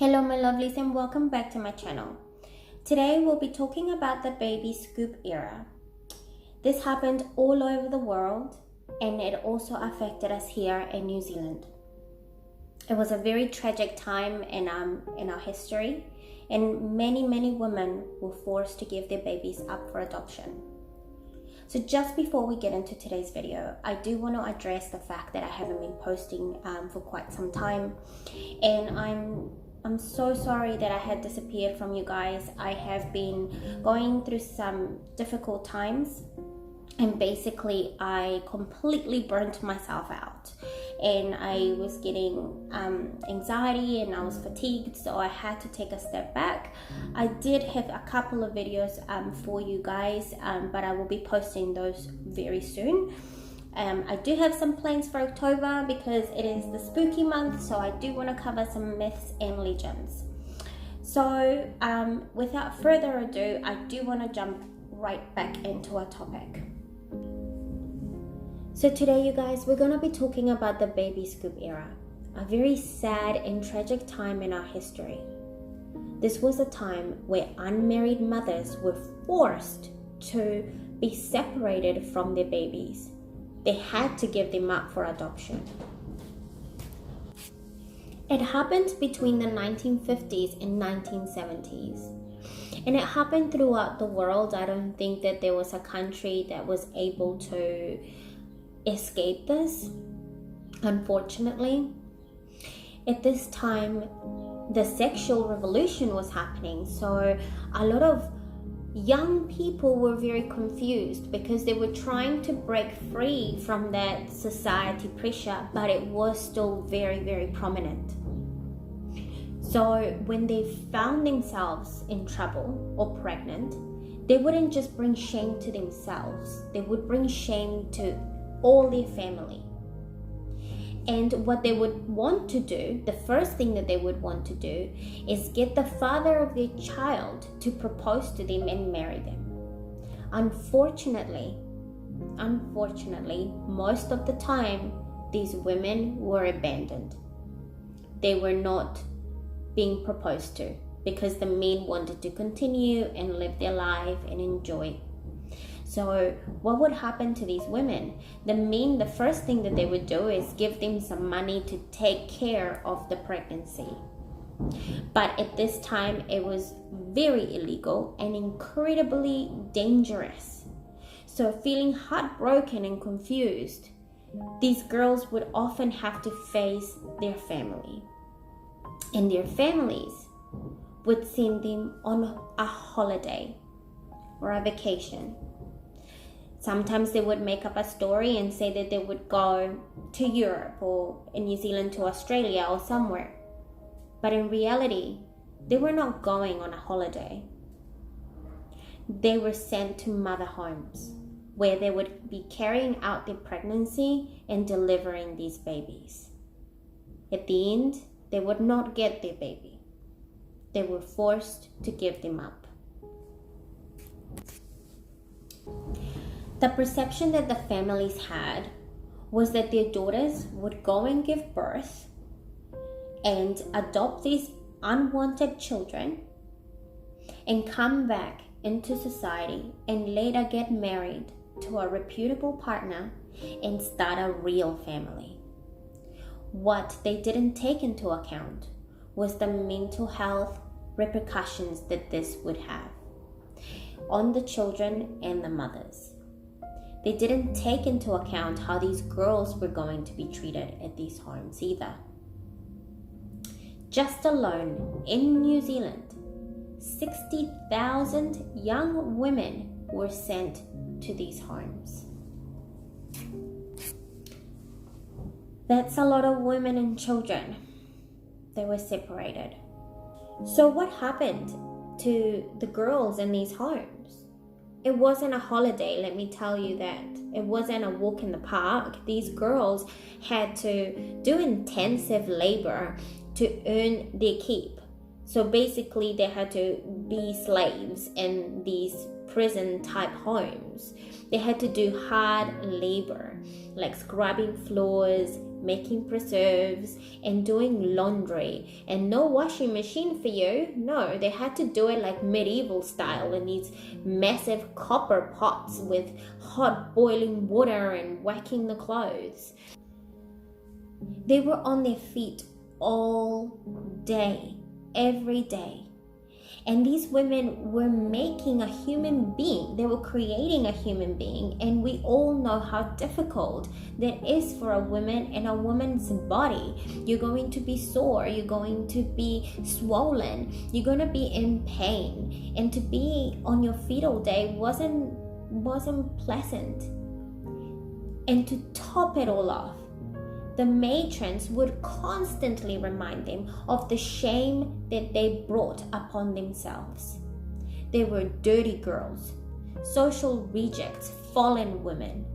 Hello my lovelies and welcome back to my channel. Today we'll be talking about the baby scoop era. This happened all over the world and it also affected us here in New Zealand. It was a very tragic time in our history, and many women were forced to give their babies up for adoption. So just before we get into today's video, I do want to address the fact that I haven't been posting for quite some time, and I'm so sorry that I had disappeared from you guys. I have been going through some difficult times, and basically I completely burnt myself out, and I was getting anxiety and I was fatigued, so I had to take a step back. I did have a couple of videos for you guys, but I will be posting those very soon. I do have some plans for October because it is the spooky month, so I do want to cover some myths and legends. So without further ado, I do want to jump right back into our topic. So today, you guys, we're going to be talking about the baby scoop era, a very sad and tragic time in our history. This was a time where unmarried mothers were forced to be separated from their babies. They had to give them up for adoption. It happened between the 1950s and 1970s. And it happened throughout the world. I don't think that there was a country that was able to escape this, unfortunately. At this time, the sexual revolution was happening. So a lot of young people were very confused because they were trying to break free from that society pressure, but it was still very prominent. So when they found themselves in trouble or pregnant, they wouldn't just bring shame to themselves, they would bring shame to all their family. And what they would want to do, the first thing that they would want to do, is get the father of their child to propose to them and marry them. Unfortunately, most of the time, these women were abandoned. They were not being proposed to because the men wanted to continue and live their life and enjoy. So what would happen to these women? The men, the first thing that they would do is give them some money to take care of the pregnancy. But at this time, it was very illegal and incredibly dangerous. So feeling heartbroken and confused, these girls would often have to face their family. And their families would send them on a holiday or a vacation. Sometimes they would make up a story and say that they would go to Europe or in New Zealand to Australia or somewhere. But in reality, they were not going on a holiday. They were sent to mother homes where they would be carrying out their pregnancy and delivering these babies. At the end, they would not get their baby. They were forced to give them up. The perception that the families had was that their daughters would go and give birth and adopt these unwanted children and come back into society and later get married to a reputable partner and start a real family. What they didn't take into account was the mental health repercussions that this would have on the children and the mothers. They didn't take into account how these girls were going to be treated at these homes either. Just alone in New Zealand, 60,000 young women were sent to these homes. That's a lot of women and children. They were separated. So what happened to the girls in these homes? It wasn't a holiday, let me tell you that. It wasn't a walk in the park. These girls had to do intensive labor to earn their keep. So basically they had to be slaves in these prison type homes. They had to do hard labor, like scrubbing floors, making preserves, and doing laundry. And no washing machine for you. No, they had to do it like medieval style in these massive copper pots with hot boiling water and whacking the clothes. They were on their feet all day, every day. And these women were making a human being. They were creating a human being. And we all know how difficult that is for a woman and a woman's body. You're going to be sore. You're going to be swollen. You're going to be in pain. And to be on your feet all day wasn't pleasant. And to top it all off, the matrons would constantly remind them of the shame that they brought upon themselves. They were dirty girls, social rejects, fallen women.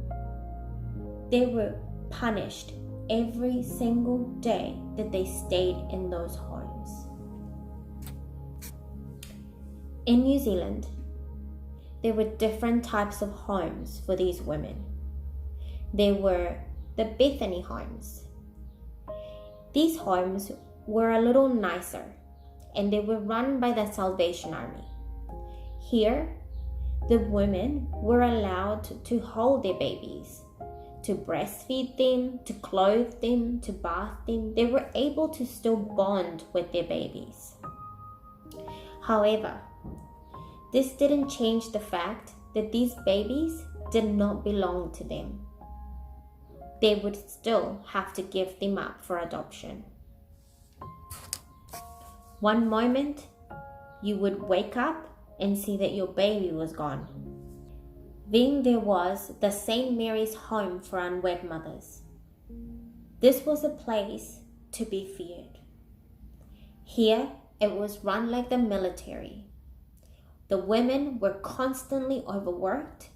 They were punished every single day that they stayed in those homes. In New Zealand, there were different types of homes for these women. There were the Bethany homes. These homes were a little nicer, and they were run by the Salvation Army. Here, the women were allowed to hold their babies, to breastfeed them, to clothe them, to bath them. They were able to still bond with their babies. However, this didn't change the fact that these babies did not belong to them. They would still have to give them up for adoption. One moment, you would wake up and see that your baby was gone. Then there was the St. Mary's Home for Unwed Mothers. This was a place to be feared. Here, it was run like the military. The women were constantly overworked.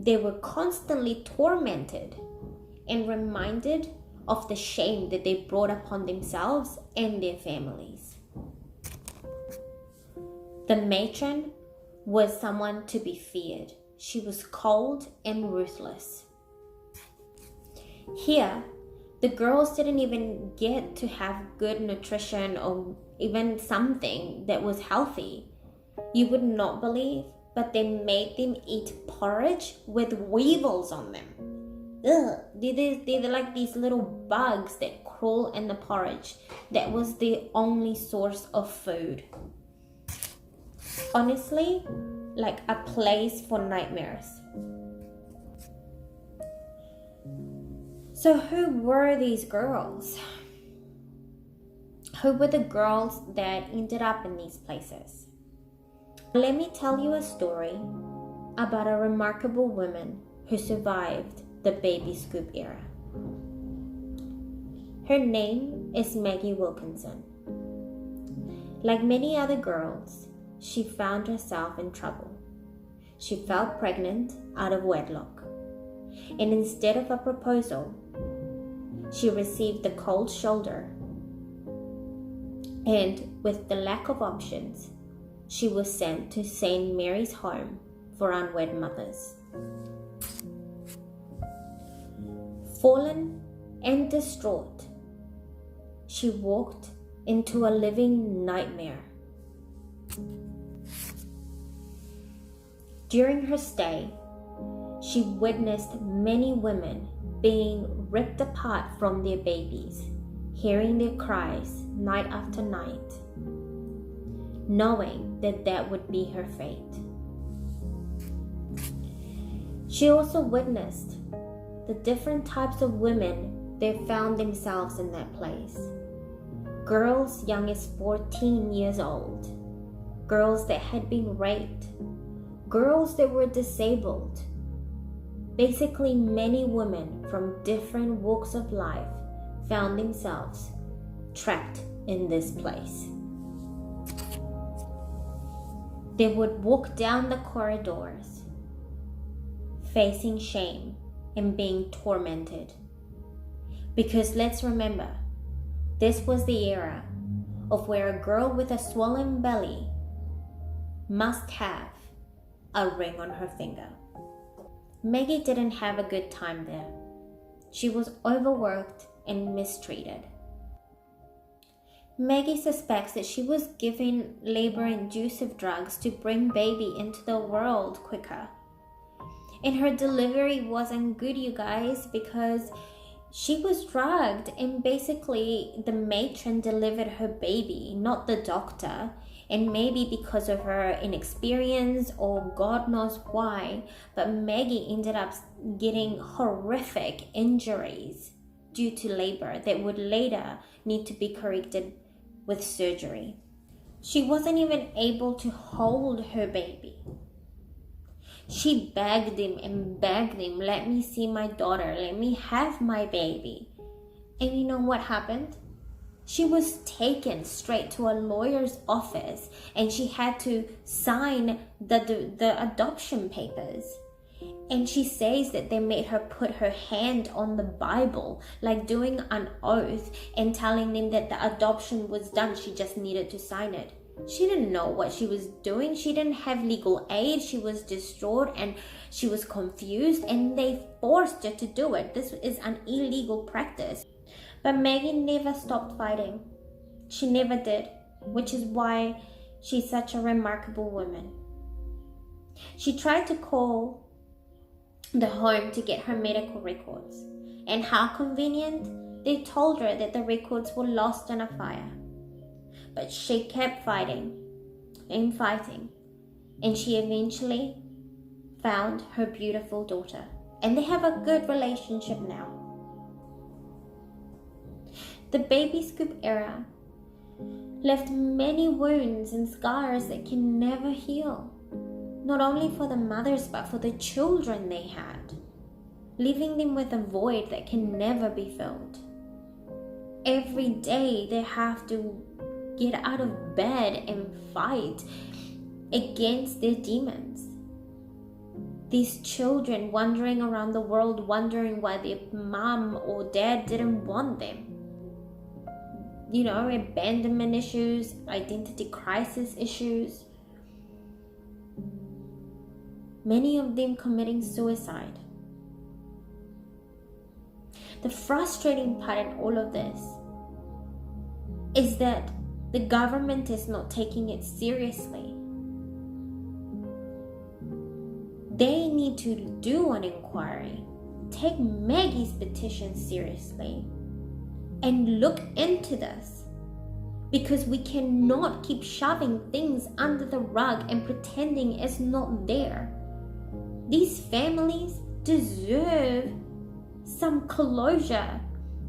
They were constantly tormented and reminded of the shame that they brought upon themselves and their families. The matron was someone to be feared. She was cold and ruthless. Here, the girls didn't even get to have good nutrition or even something that was healthy. You would not believe, but they made them eat porridge with weevils on them. Ugh, they're like these little bugs that crawl in the porridge. That was their only source of food. Honestly, like a place for nightmares. So who were these girls? Who were the girls that ended up in these places? Let me tell you a story about a remarkable woman who survived the baby scoop era. Her name is Maggie Wilkinson. Like many other girls, she found herself in trouble. She fell pregnant out of wedlock, and instead of a proposal, she received the cold shoulder. And with the lack of options, she was sent to St. Mary's Home for Unwed Mothers. Fallen and distraught, she walked into a living nightmare. During her stay, she witnessed many women being ripped apart from their babies, hearing their cries night after night, knowing that that would be her fate. She also witnessed the different types of women that found themselves in that place. Girls young as 14 years old, girls that had been raped, girls that were disabled. Basically, many women from different walks of life found themselves trapped in this place. They would walk down the corridors, facing shame and being tormented. Because let's remember, this was the era of where a girl with a swollen belly must have a ring on her finger. Maggie didn't have a good time there. She was overworked and mistreated. Maggie suspects that she was given labor-inducive drugs to bring baby into the world quicker. And her delivery wasn't good, you guys, because she was drugged and basically the matron delivered her baby, not the doctor. And maybe because of her inexperience or God knows why, but Maggie ended up getting horrific injuries due to labor that would later need to be corrected with surgery. She wasn't even able to hold her baby. She begged him and begged him, let me see my daughter, let me have my baby. And you know what happened? She was taken straight to a lawyer's office and she had to sign the adoption papers. And she says that they made her put her hand on the Bible, like doing an oath and telling them that the adoption was done. She just needed to sign it. She didn't know what she was doing. She didn't have legal aid. She was distraught and she was confused, and they forced her to do it. This is an illegal practice. But Maggie never stopped fighting. She never did, which is why she's such a remarkable woman. She tried to call the home to get her medical records, and how convenient, they told her that the records were lost in a fire. But she kept fighting and fighting, and she eventually found her beautiful daughter, and they have a good relationship now. The baby scoop era left many wounds and scars that can never heal, not only for the mothers but for the children they had, leaving them with a void that can never be filled. Every day they have to get out of bed and fight against their demons. These children wandering around the world wondering why their mom or dad didn't want them. You know, abandonment issues, identity crisis issues. Many of them committing suicide. The frustrating part in all of this is that the government is not taking it seriously. They need to do an inquiry, take Maggie's petition seriously, and look into this, because we cannot keep shoving things under the rug and pretending it's not there. These families deserve some closure,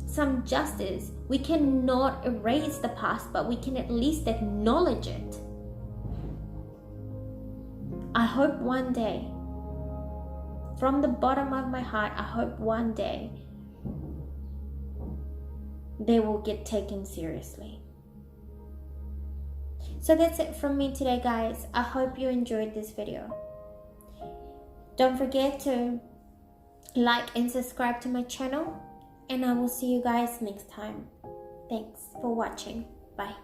some justice. We cannot erase the past, but we can at least acknowledge it. I hope one day, from the bottom of my heart, I hope one day they will get taken seriously. So that's it from me today, guys. I hope you enjoyed this video. Don't forget to like and subscribe to my channel, and I will see you guys next time. Thanks for watching. Bye.